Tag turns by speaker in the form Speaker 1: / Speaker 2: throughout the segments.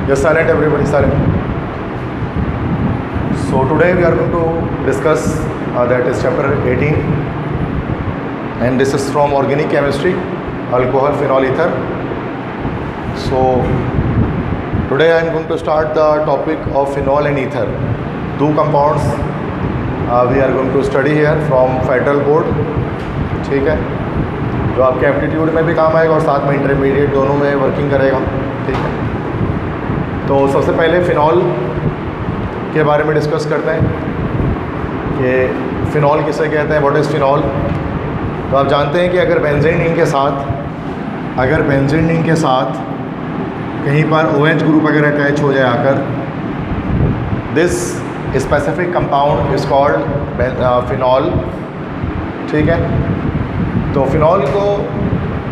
Speaker 1: Just silent, everybody, silent. So today we are going to discuss that is chapter 18, and this is from organic chemistry, alcohol, phenol, ether. So today I am going to start the topic of phenol and ether, two compounds we are going to study here from federal board. ठीक है, जो आपके aptitude में भी काम आएगा और साथ में इंटरमीडिएट दोनों में वर्किंग करेगा. ठीक है, तो सबसे पहले फ़िनॉल के बारे में डिस्कस करते हैं कि फ़िनॉल किसे कहते हैं, व्हाट इज़ फ़िनॉल. तो आप जानते हैं कि अगर बेंजीन रिंग के साथ कहीं पर OH ग्रुप अगर अटैच हो जाए आकर, this specific compound is called phenol. ठीक है, तो फ़िनॉल को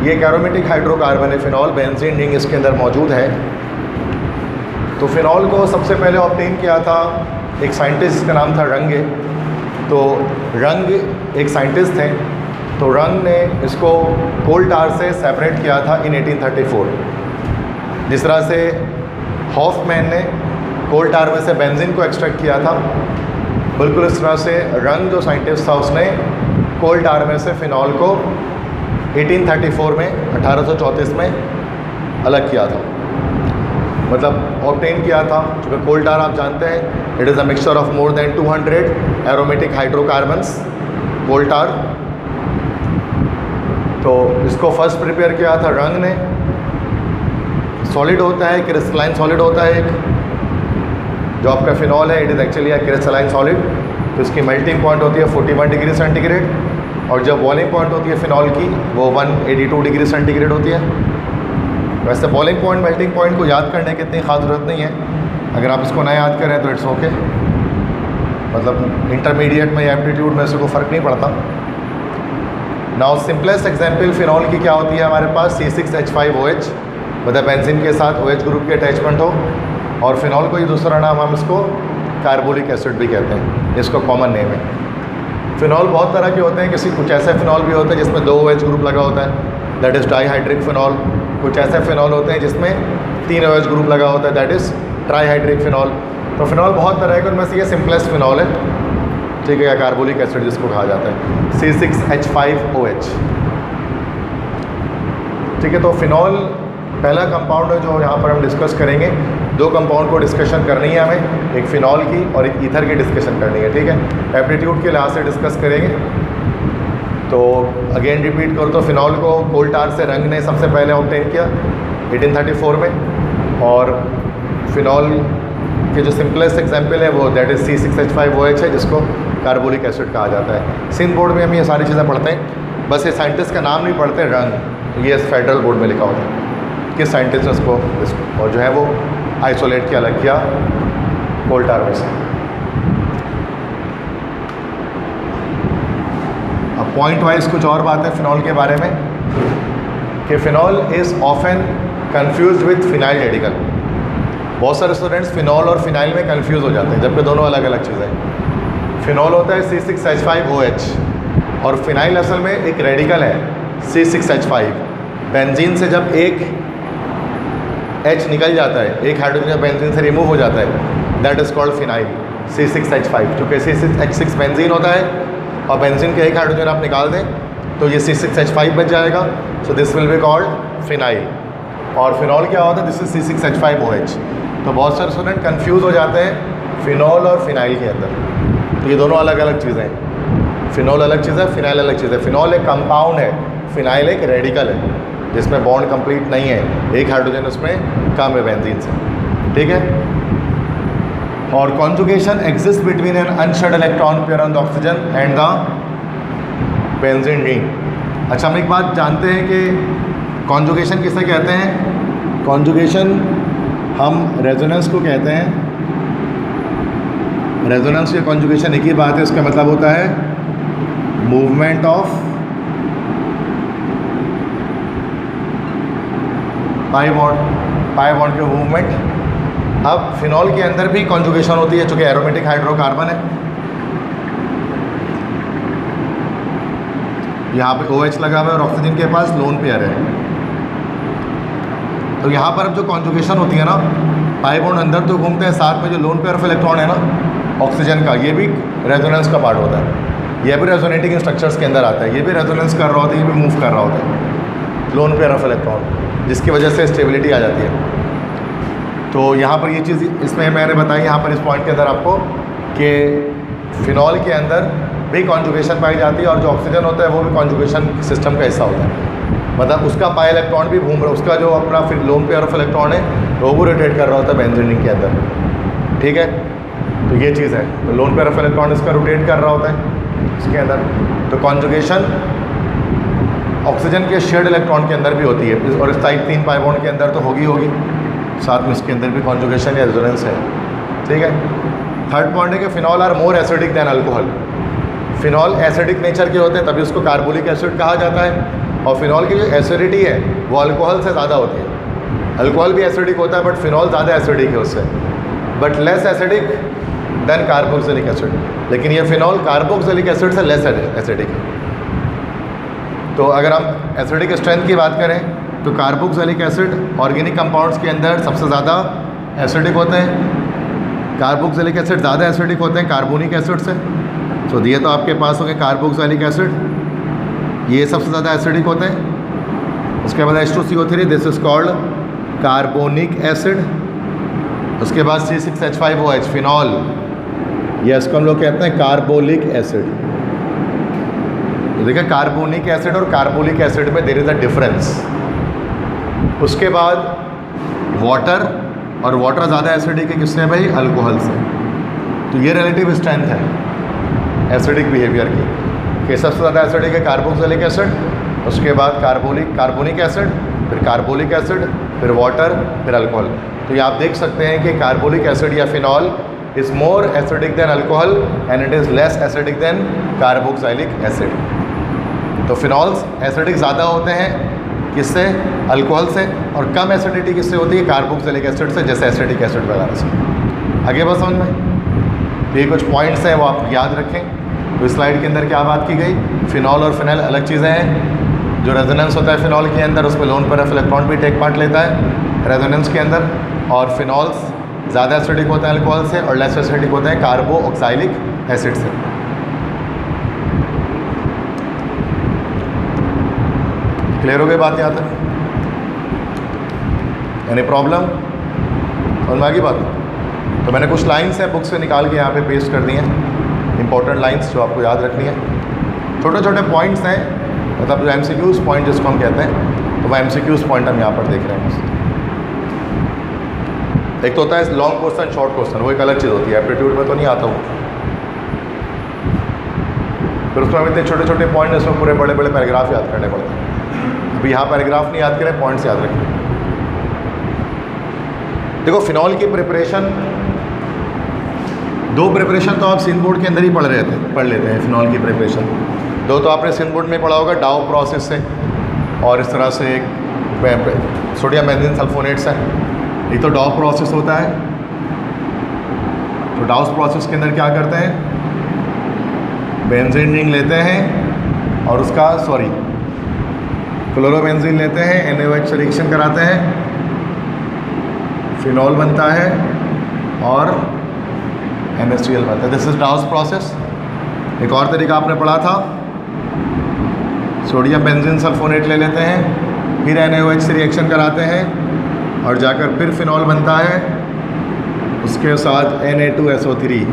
Speaker 1: ये एक एरोमेटिक हाइड्रोकार्बन है. फ़िनॉल बेंजीन रिंग इसके अंदर मौजूद है. तो फ़िनॉल को सबसे पहले ऑब्टेन किया था एक साइंटिस्ट जिसका नाम था रंगे. तो रंग एक साइंटिस्ट थे. तो रंग ने इसको कोल टार से सेपरेट किया था इन 1834. जिस तरह से हॉफमैन ने कोल टार में से बेंजीन को एक्सट्रैक्ट किया था, बिल्कुल इस तरह से रंग जो साइंटिस्ट था उसने कोल टार में से फ़िनॉल को 1834 में 1834 में अलग किया था, मतलब ऑब्टेन किया था. क्योंकि कोल टार आप जानते हैं it is a mixture of more than 200 aromatic hydrocarbons. Coal tar, तो इसको फर्स्ट प्रिपेयर किया था रंग ने. सॉलिड होता है, क्रिस्टलाइन सॉलिड होता है एक, जो आपका फ़िनॉल है it is actually a crystalline solid. तो इसकी मेल्टिंग पॉइंट होती है 41 डिग्री सेंटीग्रेड, और जब बॉइलिंग पॉइंट होती है फ़िनॉल की वो 182 डिग्री सेंटीग्रेड होती है. वैसे बॉइलिंग पॉइंट मेल्टिंग पॉइंट को याद करने की इतनी खास ज़रूरत नहीं है. अगर आप इसको ना याद करें तो इट्स ओके, मतलब इंटरमीडिएट में या एप्टीट्यूड में इसको फ़र्क नहीं पड़ता. नाउ सिंपलेस्ट एग्जांपल फ़िनॉल की क्या होती है, हमारे पास C6H5OH, मतलब बेंजीन के साथ OH ग्रुप की अटैचमेंट हो, और फ़िनॉल को ही दूसरा नाम हम इसको कार्बोलिक एसिड भी कहते हैं, इसको कॉमन नेम है. फ़िनॉल बहुत तरह के होते हैं. कुछ ऐसे फ़िनॉल भी होते हैं जिसमें 2 OH ग्रुप लगा होता है, दैट इज़ डाईहाइड्रिक फ़िनॉल. कुछ ऐसे फ़िनॉल होते हैं जिसमें 3 OH ग्रुप लगा होता है, दैट इज़ ट्राईहाइड्रिक फ़िनॉल. तो फ़िनॉल बहुत तरह के, उनमें से ये सिंपलेस्ट फ़िनॉल है. ठीक है, या कार्बोलिक एसिड जिसको कहा जाता है, C6H5OH. ठीक है, तो फ़िनॉल पहला कंपाउंड है जो यहाँ पर हम डिस्कस करेंगे. 2 कंपाउंड को डिस्कशन करनी है हमें, एक फ़िनॉल की और एक ईथर की डिस्कशन करनी है. ठीक है, एप्टीट्यूड के लिहाज से डिस्कस करेंगे. तो अगेन रिपीट करो, तो फ़िनॉल को कोल टार से रंग ने सबसे पहले ऑब्टेन किया 1834 में, और फ़िनॉल के जो सिंपलेस्ट एग्जांपल है वो दैट इज़ C6H5OH है, जिसको कार्बोलिक एसिड कहा जाता है. सिंध बोर्ड में हम ये सारी चीज़ें पढ़ते हैं, बस ये साइंटिस्ट का नाम नहीं पढ़ते. रंग ये फेडरल बोर्ड में लिखा होता है किस साइंटिस्ट ने इसको और जो है वो आइसोलेट किया, अलग किया कोल टार में से. अब पॉइंट वाइज कुछ और बातें फ़िनॉल के बारे में, कि phenol is often confuse with phenyl radical. बहुत सारे स्टूडेंट्स फ़िनॉल और फिनाइल में कंफ्यूज हो जाते हैं, जबकि दोनों अलग अलग चीज़ें हैं. फ़िनॉल होता है C6H5OH, और फिनाइल असल में एक रेडिकल है C6H5. बेंजीन से जब एक H निकल जाता है, एक हाइड्रोजन बेंजीन से रिमूव हो जाता है, that is called phenyl C6H5. चूँकि C6H6 बेंजीन होता है और बेंजीन के एक हाइड्रोजन आप निकाल दें तो ये C6H5 बच जाएगा. So this will be called phenyl. और फिनॉल क्या होता है, दिस इज C6H5OH. तो बहुत सारे स्टूडेंट कंफ्यूज हो जाते हैं फिनॉल और फिनाइल के अंदर. तो ये दोनों अलग अलग चीज़ें हैं. फिनॉल अलग चीज़ है, फिनाइल अलग चीज़ है. फिनॉल एक कंपाउंड है, फिनाइल एक रेडिकल है जिसमें बॉन्ड कंप्लीट नहीं है, एक हाइड्रोजन उसमें कम है बेंजीन से. ठीक है, और conjugation exist between an unshared electron pair on the oxygen and the benzene ring. अच्छा, हम एक बात जानते हैं कि कॉन्जुगेशन किसे कहते हैं. कॉन्जुगेशन हम रेजोनेंस को कहते हैं. रेजोनेंस या कॉन्जुगेशन एक ही बात है. उसका मतलब होता है मूवमेंट ऑफ पाई बॉन्ड के मूवमेंट. अब फिनॉल के अंदर भी कॉन्जुगेशन होती है, चूँकि एरोमेटिक हाइड्रोकार्बन है. यहाँ पे OH लगा हुआ है और ऑक्सीजन के पास लोन पेयर है. तो यहाँ पर अब जो कॉन्जुगेशन होती है ना, पाई बॉन्ड अंदर तो घूमते हैं, साथ में जो लोन पेयर ऑफ इलेक्ट्रॉन है ना ऑक्सीजन का, ये भी रेजोनेंस का पार्ट होता है, ये भी रेजोनेटिंग स्ट्रक्चर्स के अंदर आता है, ये भी रेजोनेंस कर रहा होता है, ये भी मूव कर रहा होता है लोन पेयर ऑफ इलेक्ट्रॉन, जिसकी वजह से स्टेबिलिटी आ जाती है। तो यहाँ पर ये चीज़ इसमें मैंने बताई यहाँ पर इस पॉइंट के अंदर आपको कि फिनॉल के अंदर भी कॉन्जुगेशन पाई जाती है और जो ऑक्सीजन होता है वो भी कॉन्जुगेशन सिस्टम का हिस्सा होता है, मतलब उसका पाई इलेक्ट्रॉन भी घूम रहा है, उसका जो अपना फिर लोन पेयर ऑफ इलेक्ट्रॉन है वो भी रोटेट कर रहा होता है बेंजीन रिंग के अंदर, ठीक है। तो ये चीज़ है, तो लोन पेयर ऑफ इलेक्ट्रॉन इसका रोटेट कर रहा होता है इसके अंदर। तो कॉन्जुगेशन ऑक्सीजन के शेयर्ड इलेक्ट्रॉन के अंदर भी होती है, और इस टाइप 3 पाई बॉन्ड के अंदर तो होगी, साथ में इसके अंदर भी कॉन्जुगेशन या रेजोनेंस है, ठीक है। थर्ड पॉइंट है कि phenol are more acidic than alcohol. Phenol acidic nature के होते हैं, तभी उसको कार्बोलिक एसिड कहा जाता है, और फिनॉल की जो एसिडिटी है वो अल्कोहल से ज़्यादा होती है। अल्कोहल भी एसिडिक होता है बट फिनॉल ज़्यादा एसिडिक है उससे, but less acidic then carboxylic acid, लेकिन ये फिनॉल कार्बोक्सिलिक एसिड से लेस एसिडिक है। तो अगर हम एसिडिक स्ट्रेंथ की बात करें तो कार्बोक्सिलिक एसिड ऑर्गेनिक कंपाउंड्स के अंदर सबसे ज़्यादा एसिडिक होते हैं, कार्बोक्सिलिक एसिड ज़्यादा एसिडिक होते हैं कार्बोनिक एसिड से। तो दिए तो आपके पास हो गए कार्बोक्सिलिक एसिड, ये सबसे ज़्यादा एसिडिक होते हैं। उसके बाद H2CO3, this is called carbonic acid. उसके बाद C6H5OH फिनॉल, ये इसको हम लोग कहते हैं कार्बोलिक एसिड। तो देखिए कार्बोनिक एसिड और कार्बोलिक एसिड में देयर इज़ अ डिफरेंस। उसके बाद वाटर, और वाटर ज़्यादा एसिडिक है किससे भाई, अल्कोहल से। तो ये रिलेटिव स्ट्रेंथ है एसिडिक बिहेवियर की, कि सबसे ज़्यादा एसिडिक है कार्बोक्सिलिक एसिड, उसके बाद कार्बोनिक एसिड, फिर कार्बोलिक एसिड, फिर वाटर, फिर अल्कोहल। तो ये आप देख सकते हैं कि कार्बोलिक एसिड या phenol is more acidic then alcohol and it is less acidic then carboxylic acid. तो फिनॉल्स एसिडिक ज़्यादा होते हैं किससे, अल्कोहल से, और कम एसिडिटी किससे होती है, कार्बोक्सिलिक एसिड से, जैसे एसिटिक एसिड वगैरह से। आगे बस समझ में, तो ये कुछ पॉइंट्स हैं वो आप याद रखें। तो इस स्लाइड के अंदर क्या बात की गई, फिनॉल और फिनाइल अलग चीज़ें हैं। जो रेजोनेंस होता है फिनॉल के अंदर, उसमें लोन पेयर ऑफ इलेक्ट्रॉन भी टेक पार्ट लेता है रेजोनेंस के अंदर, और फिनॉल्स ज़्यादा एसिडिक होते हैं अल्कोहल से और लेस एसिडिक होते हैं कार्बोक्सिलिक एसिड से। क्लियर हो गई बात यहाँ तक, एनी प्रॉब्लम, और आगे बात। तो मैंने कुछ लाइन्स हैं बुक से निकाल के यहाँ पे पेस्ट कर दी हैं, इंपॉर्टेंट लाइन्स जो आपको याद रखनी है। छोटे छोटे पॉइंट्स हैं, मतलब जो MCQs पॉइंट जिसको हम कहते हैं, तो वो MCQs पॉइंट हम यहाँ पर देख रहे हैं। एक तो होता है लॉन्ग क्वेश्चन, शॉर्ट क्वेश्चन, वो एक अलग चीज़ होती है, एप्टीट्यूड में तो नहीं आता वो। फिर उसमें हम इतने छोटे छोटे पॉइंट, इसमें पूरे बड़े बड़े पैराग्राफ याद करने पड़ते हैं। अभी यहाँ पैराग्राफ नहीं याद करें, पॉइंट्स याद रखें। देखो फिनॉल की प्रिपरेशन, दो प्रिपरेशन तो आप सिंध बोर्ड के अंदर ही पढ़ लेते हैं। फिनॉल की प्रिपरेशन दो तो आपने सिंध बोर्ड में पढ़ा होगा, डाउ प्रोसेस से, और इस तरह से सोडियम बेंजीन सल्फोनेट से। ये तो डाउ प्रोसेस होता है। तो डाउस प्रोसेस के अंदर क्या करते हैं, बेंजीन रिंग लेते हैं और उसका क्लोरोबेंजीन लेते हैं, NaOH से रिएक्शन कराते हैं, फिनॉल बनता है और NaCl बनता है। This is डाउस process. एक और तरीका आपने पढ़ा था, सोडियम बेंजीन सल्फोनेट ले लेते हैं, फिर NaOH से रिएक्शन कराते हैं और जाकर फिर फिनॉल बनता है, उसके साथ Na2SO3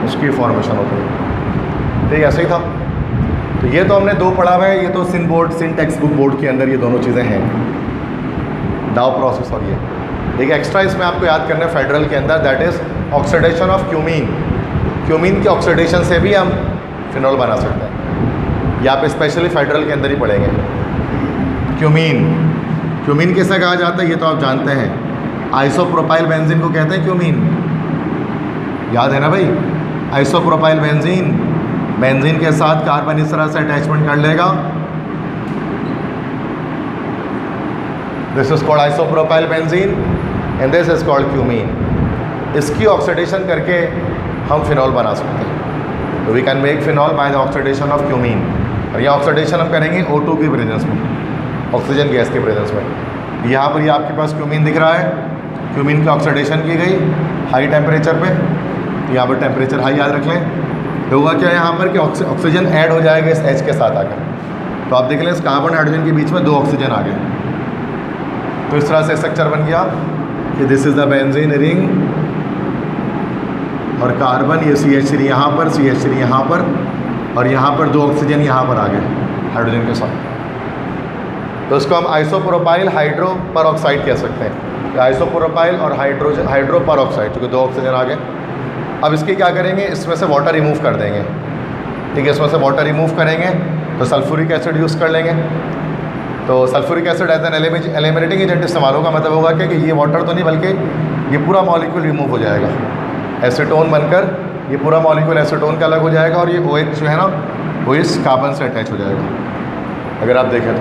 Speaker 1: उसकी फॉर्मेशन होती है। ठीक ऐसे ही था। तो ये तो हमने दो पढ़ा हुआ है, ये तो सिंध टेक्स्ट बुक बोर्ड के अंदर ये दोनों चीज़ें हैं, डाउ प्रोसेस और ये। देखिए एक्स्ट्रा इसमें आपको याद करना है फेडरल के अंदर, that is oxidation of cumene. Cumene के ऑक्सीडेशन से भी हम फिनॉल बना सकते हैं, ये आप स्पेशली फेडरल के अंदर ही पढ़ेंगे। क्यूमीन किसे कहा जाता है ये तो आप जानते हैं, आइसोप्रोपाइल बेंजीन को कहते हैं क्यूमीन, याद है ना भाई। आइसोप्रोपाइल बेंजीन के साथ कार्बन इस तरह से अटैचमेंट कर लेगा, this is called isopropyl benzene and this is called cumene. इसकी ऑक्सीडेशन करके हम फिनॉल बना सकते हैं। तो we can make phenol by the oxidation of cumene, और यह ऑक्सीडेशन हम करेंगे O2 की प्रेजेंस में, ऑक्सीजन गैस के प्रेजेंस में। यहाँ पर ये आपके पास क्यूमीन दिख रहा है, क्यूमीन की ऑक्सीडेशन की गई हाई टेम्परेचर पे, यहाँ पर टेम्परेचर हाई याद रख लें। होगा क्या यहाँ पर कि ऑक्सीजन ऐड हो जाएगा इस H के साथ आकर, तो आप देख लें इस कार्बन हाइड्रोजन के बीच में 2 ऑक्सीजन आ गए। तो इस तरह से स्ट्रक्चर बन गया कि this is the benzene ring और कार्बन, ये CH3 यहाँ पर, CH3 यहाँ पर, और यहाँ पर 2 ऑक्सीजन यहाँ पर आ गए हाइड्रोजन के साथ। तो इसको हम आइसोप्रोपाइल हाइड्रो पर ऑक्साइड कह सकते हैं। आइसोप्रोपाइल और हाइड्रो पर ऑक्साइड, क्योंकि 2 ऑक्सीजन आ गए। अब इसकी क्या करेंगे, इसमें से वाटर रिमूव कर देंगे। ठीक है, इसमें से वाटर रिमूव करेंगे तो सल्फ्यूरिक एसिड यूज़ कर लेंगे। तो sulphuric acid as an eliminating agent इस्तेमाल होगा। मतलब होगा कि ये वाटर तो नहीं बल्कि ये पूरा मॉलिक्यूल रिमूव हो जाएगा, एसीटोन बनकर ये पूरा मॉलिक्यूल एसीटोन का अलग हो जाएगा, और ये OH जो है ना वो इस कार्बन से अटैच हो जाएगा। अगर आप देखें तो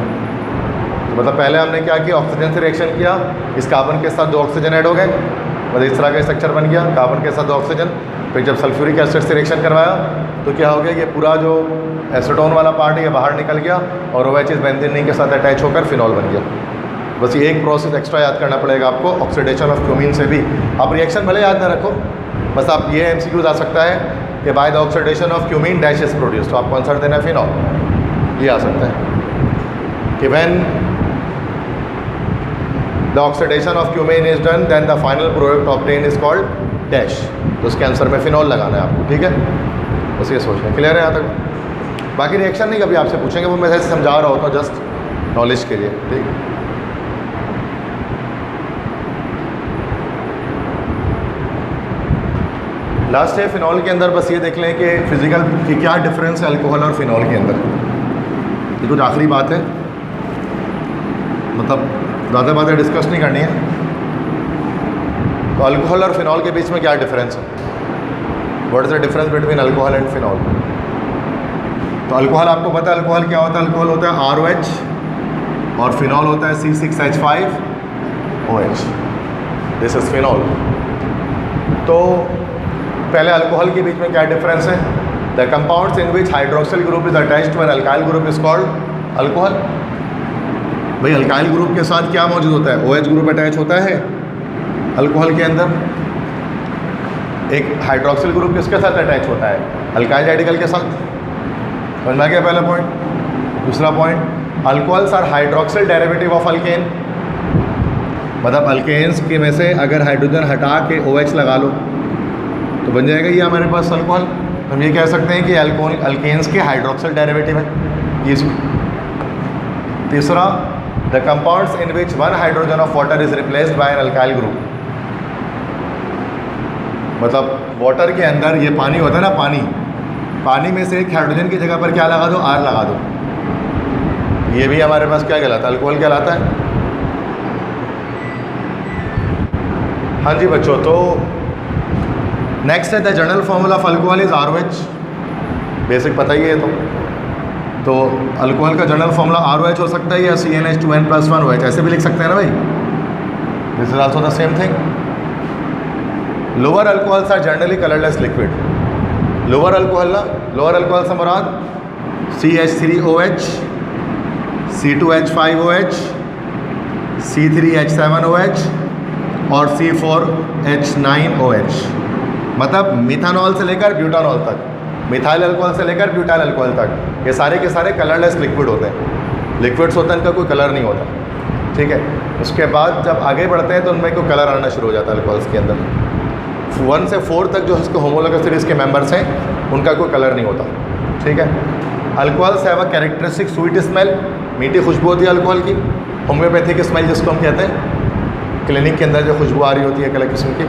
Speaker 1: मतलब पहले हमने क्या किया, ऑक्सीजन से रिएक्शन किया, इस कार्बन के साथ 2 ऑक्सीजन ऐड हो गए, मतलब इस तरह का स्ट्रक्चर बन गया, कार्बन के साथ 2 ऑक्सीजन। फिर जब सल्फ्यूरिक एसिड से रिएक्शन करवाया तो क्या हो गया, ये पूरा जो एसीटोन वाला पार्ट है ये बाहर निकल गया और OH इस बेंजीन रिंग के साथ अटैच होकर फिनॉल बन गया। बस ये एक प्रोसेस एक्स्ट्रा याद करना पड़ेगा आपको ऑक्सीडेशन ऑफ क्यूमीन से भी। आप रिएक्शन भले याद ना रखो, बस आप ये MCQ आ सकता है कि bye the oxidation of cumene dash is produce, तो आपको आंसर देना है फिनॉल, ये आ सकता है कि when the oxidation of cumene is done then the final product obtain is called dash. तो उसके आंसर में फिनॉल लगाना है आपको। ठीक है, बस ये सोचना क्लियर है यहाँ तक। बाकी रिएक्शन नहीं कभी आपसे पूछेंगे, वो मैं ऐसे समझा रहा होता हूँ जस्ट नॉलेज के लिए। ठीक है, लास्ट है फिनॉल के अंदर। बस ये देख लें कि फिजिकल कि क्या डिफरेंस है अल्कोहल और फिनॉल के अंदर। ये कुछ आखिरी बात है, मतलब ज़्यादा बातें डिस्कस नहीं करनी है। तो अल्कोहल और फिनॉल के बीच में क्या डिफरेंस है, what is the difference between alcohol and phenol. तो अल्कोहल आपको पता है अल्कोहल क्या होता है, अल्कोहल होता है ROH और फिनॉल होता है C6H5OH, दिस इज फिनॉल। तो पहले अल्कोहल के बीच में क्या डिफरेंस है, the compounds in which hydroxyl group is attached to an alkyl group is called alcohol. भाई अल्काइल ग्रुप के साथ क्या मौजूद होता है, OH ग्रुप अटैच होता है अल्कोहल के अंदर। एक हाइड्रोक्सिल ग्रुप किसके साथ अटैच होता है, अल्काइल रेडिकल के साथ। समझ में आ गया पहला पॉइंट। दूसरा point, alcohols are hydroxyl derivative of alkane, मतलब अल्केन्स के में से अगर हाइड्रोजन हटा के OH लगा लो तो बन जाएगा ये हमारे पास अल्कोहल। हम ये कह सकते हैं कि अल्केन्स के हाइड्रोक्सिल डेरिवेटिव है ये। तीसरा, the compounds in which one hydrogen of water is replaced by an alkyl group, मतलब वाटर के अंदर ये पानी होता है ना, पानी में से एक हाइड्रोजन की जगह पर क्या लगा दो, R लगा दो, ये भी हमारे पास क्या कहलाता है, अल्कोहल कहलाता है। हाँ जी बच्चों, तो नेक्स्ट है the general formula of alcohol is ROH, basic पता ही है। तो अल्कोहल का जनरल फॉर्मूला ROH हो सकता है या CnH2n+1OH, ऐसे भी लिख सकते हैं ना भाई, this is also the same thing. Lower alcohols are generally colourless liquid. Lower alcohol से मुराद CH3OH, C2H5OH, C3H7OH और C4H9OH, मतलब मिथानॉल से लेकर ब्यूटानॉल तक, मिथाइल अल्कोहल से लेकर ब्यूटाइल अल्कोहल तक, ये सारे के सारे कलरलेस लिक्विड होते हैं। लिक्विड्स होते हैं, इनका कोई कलर नहीं होता। ठीक है, उसके बाद जब आगे बढ़ते हैं तो उनमें कोई कलर आना शुरू हो जाता है अल्कोहल्स के अंदर। 1 से 4 तक जो इसके होमोलॉगस सीरीज़ के मेंबर्स हैं उनका कोई कलर नहीं होता। ठीक है, alcohols have a characteristic sweet smell, मीठी खुशबू होती है अल्कोहल की। होम्योपैथिक स्मेल जिसको हम कहते हैं, क्लिनिक के अंदर जो खुशबू आ रही होती है अलग किस्म की,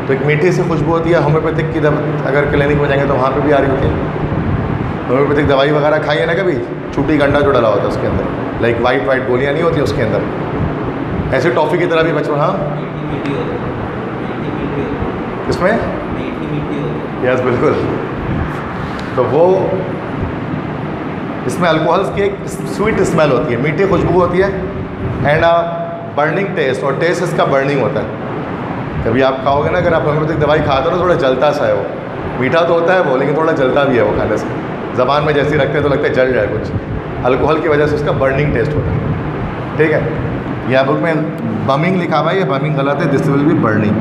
Speaker 1: तो एक मीठी सी खुशबू होती है। होम्योपैथिक की अगर क्लिनिक में जाएंगे तो वहाँ पे भी आ रही होती है। होम्योपैथिक दवाई वगैरह खाई है ना कभी, चूटी गंडा जो डला होता है उसके अंदर, लाइक वाइट गोलियाँ नहीं होती उसके अंदर, ऐसे टॉफ़ी की तरह भी बचपन। हाँ, इसमें यस बिल्कुल। तो वो इसमें अल्कोहल्स की एक स्वीट स्मेल होती है, मीठी खुशबू होती है, एंड बर्निंग टेस्ट, और टेस्ट इसका बर्निंग होता है। कभी आप खाओगे ना, अगर आप होम्योपैथिक दवाई खाते हो ना, थोड़ा जलता सा है वो, मीठा तो होता है वो लेकिन थोड़ा जलता भी है वो खाने से, ज़बान में जैसे रखते हैं तो लगता है जल जाए कुछ। अल्कोहल की वजह से उसका बर्निंग टेस्ट होता है। ठीक है, यहाँ बुक में बमिंग लिखा हुआ है, ये बमिंग गलत है, दिस विल बी बर्निंग।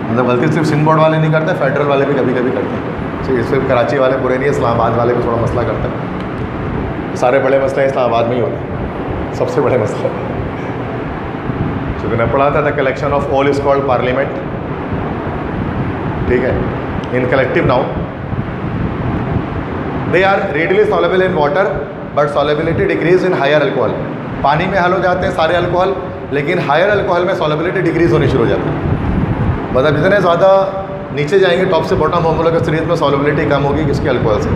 Speaker 1: मतलब गलती सिर्फ सिंध बोर्ड वाले नहीं करते, फेडरल वाले भी कभी कभी करते हैं। ठीक है, सिर्फ कराची वाले बुरे नहीं, इस्लामाबाद वाले भी थोड़ा मसला करते हैं। सारे बड़े मसले इस्लामाबाद में ही होते हैं, सबसे बड़े मसले। चूँकि मैं पढ़ा था the collection of all is called parliament. ठीक है, in collective noun they are readily soluble in water but solubility decrease in higher alcohol. पानी में हल हो जाते हैं सारे अल्कोहल, लेकिन हायर अल्कोहल में सॉलेबिलिटी डिक्रीज होनी शुरू हो जाती है। मतलब जितने ज़्यादा नीचे जाएंगे टॉप से बॉटम होमोलॉगस सीरीज में सॉलेबिलिटी कम होगी किसके अल्कोहल से।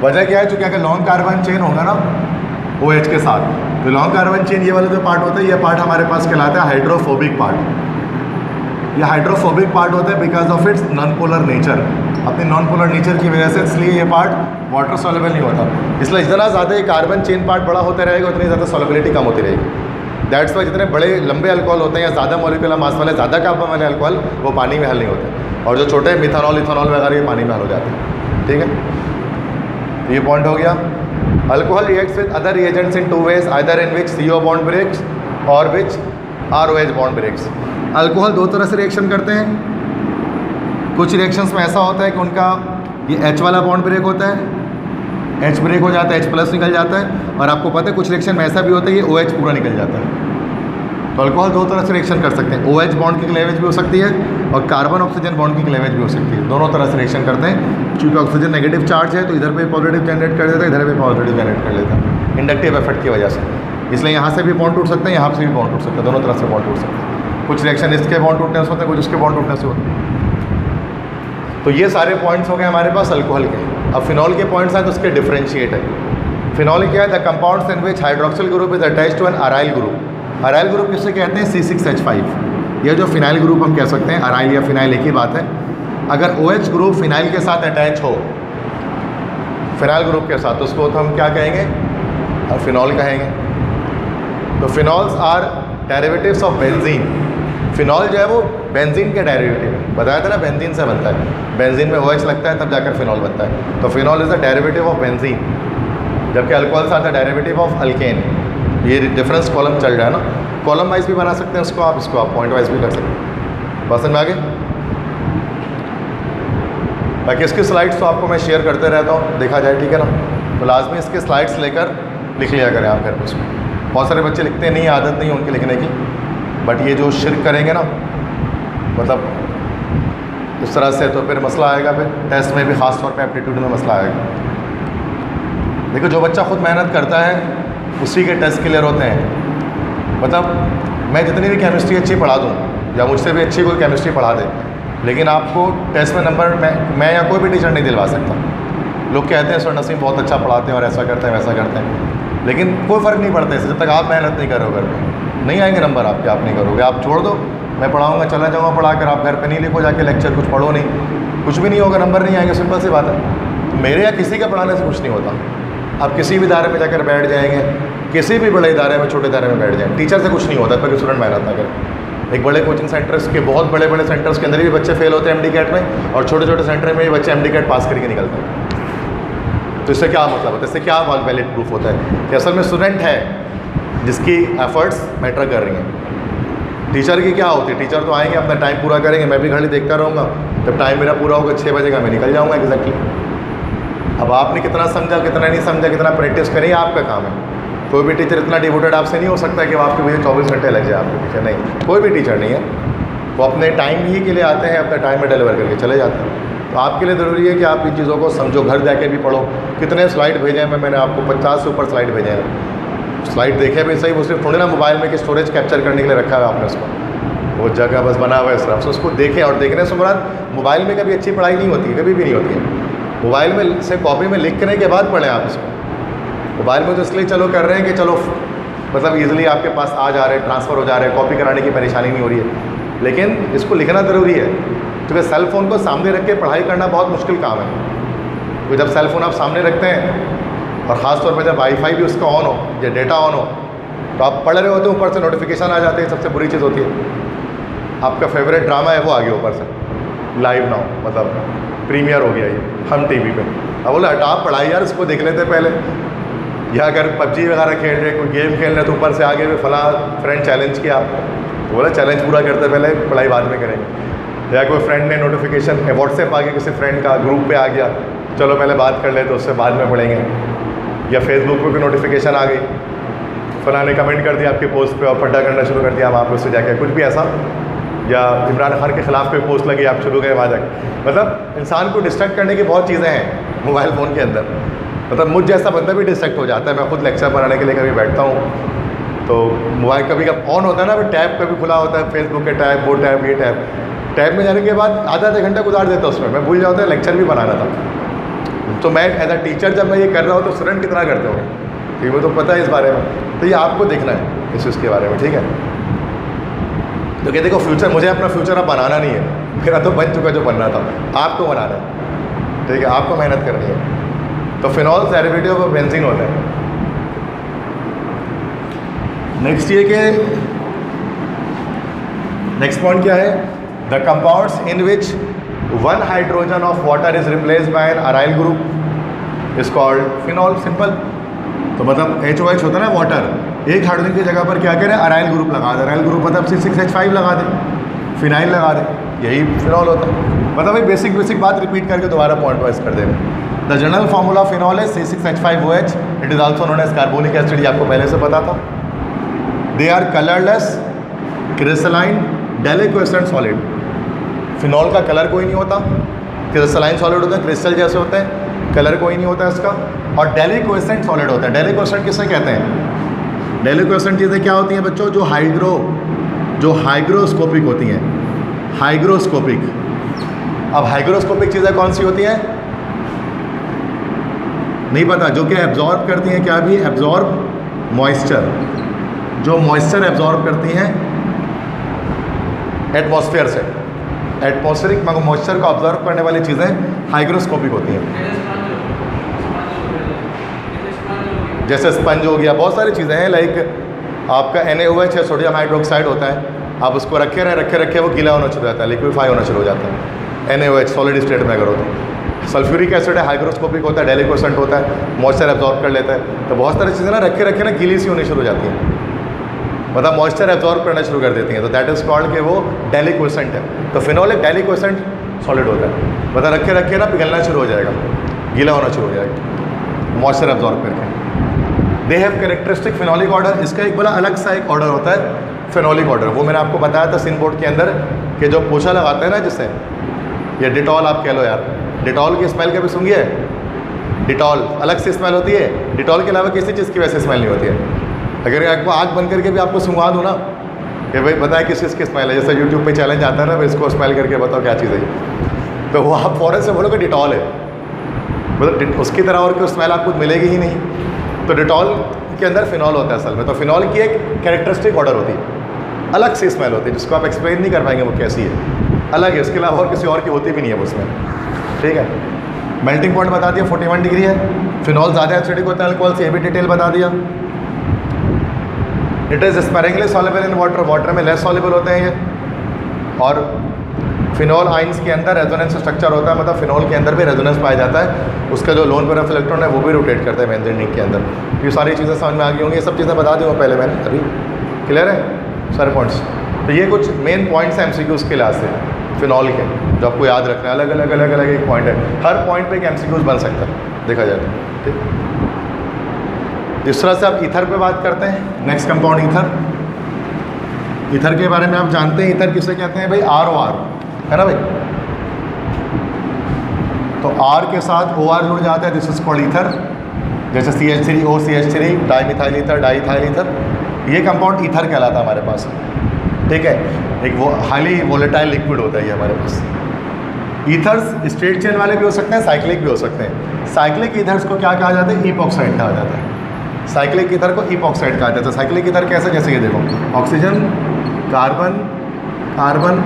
Speaker 1: वजह क्या है, चूँकि अगर लॉन्ग कार्बन चेन होगा ना OH के साथ, तो लॉन्ग कार्बन चेन ये वाला जो पार्ट होता है, ये पार्ट हमारे पास कहलाता है हाइड्रोफोबिक पार्ट। ये हाइड्रोफोबिक पार्ट होता है because of its non polar nature, अपनी नॉन पोलर नेचर की वजह से, इसलिए ये पार्ट वाटर सॉल्युबल नहीं होता। इसलिए जितना ज़्यादा ये कार्बन चेन पार्ट बड़ा होता रहेगा उतनी ज़्यादा सॉल्युबिलिटी कम होती रहेगी। दैट्स वाई जितने बड़े लंबे अल्कोहल होते हैं या ज़्यादा मॉलिक्यूलर मास वाले, ज़्यादा कार्बन वाले अल्कोहल, वो पानी में हल नहीं होते, और जो छोटे मिथानॉल इथानॉल वगैरह ये पानी में हल हो जाते हैं। ठीक है, ये पॉइंट हो गया। Alcohol reacts with other reagents in 2 ways, either in which CO bond breaks और which ROH bond breaks. Alcohol 2 तरह से रिएक्शन करते हैं। कुछ रिएक्शंस में ऐसा होता है कि उनका ये H वाला बॉन्ड ब्रेक होता है, H ब्रेक हो जाता है, H+ निकल जाता है, और आपको पता है कुछ रिएक्शन में ऐसा भी होता है ये OH पूरा निकल जाता है। तो अल्कोहल 2 तरह से रिएक्शन कर सकते हैं, OH बॉन्ड की क्लेवेज भी हो सकती है और कार्बन ऑक्सीजन बॉन्ड की क्लेवेज भी हो सकती है। दोनों तरह से रिएक्शन करते हैं। चूँकि ऑक्सीजन नेगेटिव चार्ज है तो इधर पे पॉजिटिव जनरेट कर देता है, इधर पे पॉजिटिव जनरेट कर लेता है इंडक्टिव इफेक्ट की वजह से। इसलिए यहाँ से भी बॉन्ड टूट सकते हैं, यहाँ से भी बॉन्ड टूट सकते हैं, दोनों तरह से बॉन्ड टूट सकते हैं। कुछ रिएक्शन इसके बॉन्ड टूटने से होते हैं, कुछ उसके बॉन्ड टूटने से होते हैं। तो ये सारे पॉइंट्स हो गए हमारे पास अल्कोहल के। अब फिनॉल के पॉइंट्स हैं तो उसके डिफरेंशिएट है। फिनॉल क्या है, the compounds in which hydroxyl group is attached to an aryl group. Aryl group किससे कहते हैं, C6H5। ये जो फिनाइल ग्रुप हम कह सकते हैं, अराइल या फिनाइल एक ही बात है। अगर OH ग्रुप फिनाइल के साथ अटैच हो, फिनाइल ग्रुप के साथ, तो उसको तो हम क्या कहेंगे, और फिनॉल कहेंगे। तो phenols are derivatives of benzene. Phenol जो है वो बेंजीन के डेरिवेटिव है, बताया था ना, बेंजीन से बनता है। बेंजीन में OH लगता है तब जाकर फिनॉल बनता है। तो phenol is a derivative of benzene, जबकि alcohols are the derivative of alkane. ये डिफरेंस कॉलम चल रहा है ना, कॉलम वाइज भी बना सकते हैं उसको आप, इसको आप पॉइंट वाइज भी कर सकते हैं। पसंद में आगे। बाकी इसकी स्लाइड्स तो आपको मैं शेयर करते रहता हूँ, देखा जाए, ठीक है ना। तो लाजमी इसके स्लाइड्स लेकर लिख लिया करें आप घर पर उसको। बहुत सारे बच्चे लिखते नहीं, आदत नहीं उनके लिखने की, बट ये जो शिरक करेंगे ना, मतलब इस तरह से, तो फिर मसला आएगा, फिर टेस्ट में भी ख़ास तौर पे एप्टीट्यूड में मसला आएगा। देखो, जो बच्चा खुद मेहनत करता है उसी के टेस्ट क्लियर होते हैं। मतलब मैं जितनी भी केमिस्ट्री अच्छी पढ़ा दूँ या मुझसे भी अच्छी कोई केमिस्ट्री पढ़ा दे, लेकिन आपको टेस्ट में नंबर मैं या कोई भी टीचर नहीं दिलवा सकता। लोग कहते हैं सर नसीम बहुत अच्छा पढ़ाते हैं और ऐसा करते हैं वैसा करते हैं, लेकिन कोई फ़र्क नहीं पड़ता इससे, जब तक आप मेहनत नहीं करोगे घर पर नहीं आएंगे नंबर आपके, आप नहीं करोगे। आप छोड़ दो, मैं पढ़ाऊँगा, चला जाऊँगा पढ़ा कर, आप घर पे नहीं लिखो जाके लेक्चर, कुछ पढ़ो नहीं, कुछ भी नहीं होगा, नंबर नहीं आएंगे, सिंपल सी बात है। मेरे या किसी का पढ़ाने से कुछ नहीं होता। आप किसी भी इदारे में जाकर बैठ जाएंगे, किसी भी बड़े इदारे में, छोटे इदारे में बैठ जाएँ, टीचर से कुछ नहीं होता क्योंकि स्टूडेंट मेहनत ना करें। एक बड़े कोचिंग सेंटर्स के, बहुत बड़े बड़े सेंटर्स के अंदर भी बच्चे फेल होते हैं MD कैट में, और छोटे छोटे सेंटर में भी बच्चे MD कैट पास करके निकलते हैं। तो इससे क्या मतलब होता है, इससे क्या वैलिड प्रूफ होता है कि असल में स्टूडेंट है जिसकी एफर्ट्स मैटर कर रही हैं। टीचर की क्या होती है, टीचर तो आएंगे अपना टाइम पूरा करेंगे, मैं भी खाली देखता रहूँगा, जब टाइम मेरा पूरा होगा 6 बजे का मैं निकल जाऊँगा एग्जैक्टली। अब आपने कितना समझा कितना नहीं समझा, कितना प्रैक्टिस करी, आपका काम है। कोई भी टीचर इतना डिवोटेड आपसे नहीं हो सकता कि वो आपके वजह 24 घंटे लग जाए आपके पीछे, नहीं, कोई भी टीचर नहीं है। वो अपने टाइम ही के लिए आते हैं, अपने टाइम में डिलीवर करके चले जाते हैं। तो आपके लिए ज़रूरी है कि आप इन चीज़ों को समझो, घर जाके भी पढ़ो। कितने स्लाइड भेजे हैं, मैंने आपको 50 से ऊपर स्लाइड भेजे हैं। स्लाइड देखे भी सही, वो सिर्फ थोड़ी ना मोबाइल में कि स्टोरेज कैप्चर करने के लिए रखा है आपने उसको, वो जगह बस बना हुआ है सिर्फ, उसको देखें। और देखने से मुराद मोबाइल में कभी अच्छी पढ़ाई नहीं होती है, कभी भी नहीं होती है। मोबाइल में से कॉपी में लिखने के बाद पढ़ें आप इसको। मोबाइल में तो इसलिए चलो कर रहे हैं कि चलो मतलब ईजिली आपके पास आ जा रहे हैं, ट्रांसफ़र हो जा रहे हैं, कॉपी कराने की परेशानी नहीं हो रही है, लेकिन इसको लिखना ज़रूरी है। क्योंकि सेल फ़ोन को सामने रख के पढ़ाई करना बहुत मुश्किल काम है। तो जब सेल फ़ोन आप सामने रखते हैं और ख़ास तौर पर जब वाईफाई भी उसका ऑन हो या डेटा ऑन हो, तो आप पढ़ रहे होते हैं, ऊपर से नोटिफिकेशन आ जाते हैं, सबसे बुरी चीज़ होती है। आपका फेवरेट ड्रामा है वो आ गया ऊपर से लाइव नाउ, मतलब प्रीमियर हो गया ये हम टीवी पे। अब बोला हटा आप पढ़ाई यार, इसको देख लेते पहले। या अगर पबजी वगैरह खेल रहे, कोई गेम खेल रहे तो ऊपर से आगे फला फ्रेंड चैलेंज किया तो बोला चैलेंज पूरा करते पहले पढ़ाई बाद में करेंगे। या कोई फ्रेंड ने नोटिफिकेशन व्हाट्सएप आ गया किसी फ्रेंड का, ग्रुप पे आ गया, चलो पहले बात कर ले तो उससे बाद में पढ़ेंगे। या फेसबुक पे भी नोटिफिकेशन आ गई, फला ने कमेंट कर दिया आपके पोस्ट पे और पढ़ा करना शुरू कर दिया वहाँ पर उससे जाके कुछ भी ऐसा। या इमरान खान के ख़िलाफ़ कोई पोस्ट लगी, आप शुरू गए वहाँ जाके। मतलब इंसान को डिस्ट्रैक्ट करने की बहुत चीज़ें हैं मोबाइल फ़ोन के अंदर। मतलब मुझ जैसा बंदा भी डिस्ट्रैक्ट हो जाता है। मैं खुद लेक्चर बनाने के लिए कभी बैठता हूँ तो मोबाइल कभी कभी ऑन होता है ना, टैब कभी खुला होता है, फेसबुक के टैब, वो टैब, ये टैब में जाने के बाद आधा घंटा गुजार देता उसमें, मैं भूल जाता है लेक्चर भी बनाना था। तो मैं एज अ टीचर जब मैं ये कर रहा हूँ तो स्टूडेंट कितना करते होंगे, ठीक है, तो पता है इस बारे में। तो ये आपको देखना है इस चीज़ के बारे में, ठीक है। तो कहते देखो फ्यूचर, मुझे अपना फ्यूचर अब बनाना नहीं है, मेरा तो बन चुका जो बनना था, आपको बनाना है, ठीक है, आपको मेहनत करनी है। तो फिनॉल डेरिवेटिव ऑफ बेंजीन होता है। नेक्स्ट ये कि नेक्स्ट पॉइंट क्या है, the compounds in which one hydrogen of water is replaced by an aryl group is called phenol. Simple. तो मतलब HOH होता है ना वाटर, एक हाइड्रोजन की जगह पर क्या करें, अराइल ग्रुप लगा दे। अराइल ग्रुप मतलब C6H5 लगा दे, फिनाइल लगा दे, यही फिनॉल होता है। मतलब भाई बेसिक बात रिपीट करके दोबारा पॉइंट वाइज कर देना। The general formula of phenol है C6H5OH, it is also known as carbonic acid, ये आपको पहले से पता था। They are colourless, crystalline, deliquescent solid. Phenol का कलर कोई नहीं होता, क्रिस्टलाइन सॉलिड होता है, क्रिस्टल जैसे होते हैं, कलर कोई नहीं होता इसका। और डेलिक्वेसेंट सॉलिड होता है। डेलिक्वेसेंट किसे कहते हैं, डेलिक्वेसेंट चीज़ें क्या होती हैं बच्चों, जो हाइग्रोस्कोपिक होती हैं, हाइग्रोस्कोपिक। अब हाइग्रोस्कोपिक चीज़ें कौन सी होती हैं नहीं पता, जो कि एब्जॉर्ब करती हैं, क्या भी एब्जॉर्ब मॉइस्चर, जो मॉइस्चर एब्जॉर्ब करती हैं एटमॉस्फेयर से, एटमॉस्फेरिक मॉइस्चर को ऑब्जर्व करने वाली चीज़ें हाइग्रोस्कोपिक होती हैं। जैसे स्पंज हो गया, बहुत सारी चीज़ें हैं, लाइक आपका NaOH है, सोडियम हाइड्रोक्साइड होता है, आप उसको रखे वो गीला होना शुरू हो जाता है, लिक्विफाई होना शुरू हो जाता है। NaOH सॉलिड स्टेट में अगर हो तो। सल्फ्यूरिक एसिड है, हाइग्रोस्कोपिक होता है, डेलिक्वेसेंट होता है, मॉइस्चर एब्जॉर्ब कर लेता है। तो बहुत सारी चीज़ें ना रखे ना गीली सी होनी शुरू हो जाती हैं, मतलब मॉइस्चर एब्जॉर्ब करना शुरू कर देती हैं, तो दैट इज़ कॉल्ड कि वो डेलिक्वेसेंट है। तो फिनॉल एक डेलिक्वेसेंट सॉलिड होता है, मतलब रखे ना पिघलना शुरू हो जाएगा, गीला होना शुरू हो जाएगा मॉइस्चर एब्जॉर्ब करके। They have characteristic phenolic order, इसका एक बड़ा अलग सा एक ऑर्डर होता है फिनॉलिक ऑर्डर। वो मैंने आपको बताया था सिन बोर्ड के अंदर कि जो पोछा लगाते हैं ना जिससे, या डिटॉल आप कह लो यार, डिटॉल की स्मेल कभी सुनिए, डिटॉल अलग से स्मेल होती है, डिटॉल के अलावा किसी चीज़ की वैसे स्मेल नहीं होती है। अगर आपको आँख बंद करके भी आपको सुंघा दूँ ना कि भाई बताए किस चीज़ की स्मेल है, जैसे यूट्यूब पे चैलेंज आता है ना, भाई इसको स्मेल करके बताओ क्या चीज़ है, तो वो आप फ़ौरन से बोलोगे डिटॉल है, मतलब उसकी तरह और कोई स्मेल आपको मिलेगी ही नहीं। तो डिटॉल के अंदर फिनॉल होता है असल में। तो फिनॉल की एक कैरेक्टरिस्टिक ऑर्डर होती है, अलग सी स्मेल होती है, जिसको आप एक्सप्लेन नहीं कर पाएंगे वो कैसी है, अलग है, उसके अलावा और किसी और की होती भी नहीं है वो उसमें, ठीक है। मेल्टिंग पॉइंट बता दिया 41 डिग्री है। फिनॉल ज़्यादा एसिडिक होता है अल्कोहल से, ये भी डिटेल बता दिया। It is sparingly soluble in water, water में लेस सॉल्युबल होते हैं ये। और फिनॉल आइंस के अंदर रेजोनेंस स्ट्रक्चर होता है, मतलब फिनॉल के अंदर भी रेजोनेंस पाया जाता है, उसका जो लोन पेयर ऑफ इलेक्ट्रॉन है वो भी रोटेट करता है बेंजीन रिंग के अंदर। ये सारी चीज़ें समझ में आ गई होंगी, ये सब चीज़ें बता दी हूँ पहले मैंने, अभी क्लियर है सारे पॉइंट्स। तो ये कुछ मेन पॉइंट्स हैं MCQs के लिहाज से फिनॉल के, जो आपको याद रखना है। अलग अलग एक पॉइंट है, हर पॉइंट पे एक MCQs बन सकता है देखा जाए तो, ठीक। जिस तरह से आप ईथर पे बात करते हैं, नेक्स्ट कंपाउंड ईथर। ईथर के बारे में आप जानते हैं, ईथर किसे कहते हैं भाई, ROR है ना भाई। तो R के साथ OR जुड़ जाता है, दिस इज कॉल्ड ईथर। जैसे CH3O CH3, dimethyl ether, diethyl ether, ये कंपाउंड ईथर कहलाता है हमारे पास, ठीक है। एक वो हाईली वोलेटाइल लिक्विड होता है ये हमारे पास। ईथर्स स्ट्रेट चेन वाले भी हो सकते हैं, साइक्लिक भी हो सकते हैं। साइक्लिक ईथर्स को क्या कहा जाता है, इपॉक्साइड कहा जाता है। साइक्लिक ईथर को इपॉक्साइड कहा जाता है। साइक्लिक ईथर कैसे, जैसे ये देखो, ऑक्सीजन, कार्बन, कार्बन,